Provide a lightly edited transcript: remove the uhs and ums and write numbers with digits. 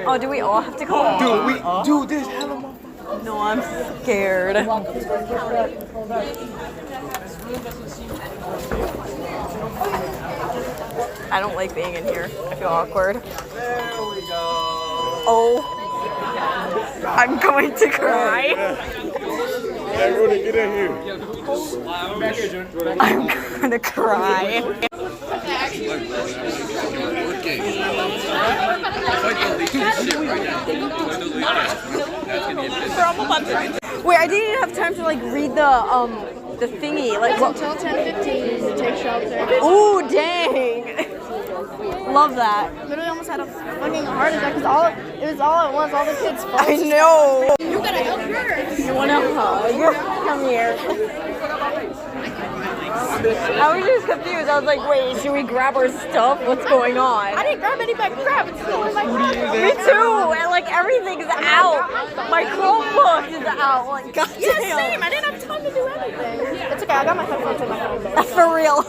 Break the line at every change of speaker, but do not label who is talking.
Oh, do we all have to go?
Dude, there's hella more.
No, I'm scared. I don't like being in here. I feel awkward.
There we go.
Oh, I'm going to cry.
Everybody get in here.
I'm gonna cry. Wait, I didn't even have time to like read the thingy. Like what?
Until 10:15 to take shelter.
Ooh, dang! Love that.
Literally almost had a fucking heart attack because it was all at once. All the kids fought.
I know.
You gotta help her.
You wanna hug? Come here. I was just confused. I was like, wait, should we grab our stuff? What's going on?
I didn't grab any back crap. It's still in my closet.
Me too. And like everything's out. My Chromebook is out. Like, goddamn.
Yeah, same. I didn't have time to do anything. It's okay. I got my headphones in my phone.
For real.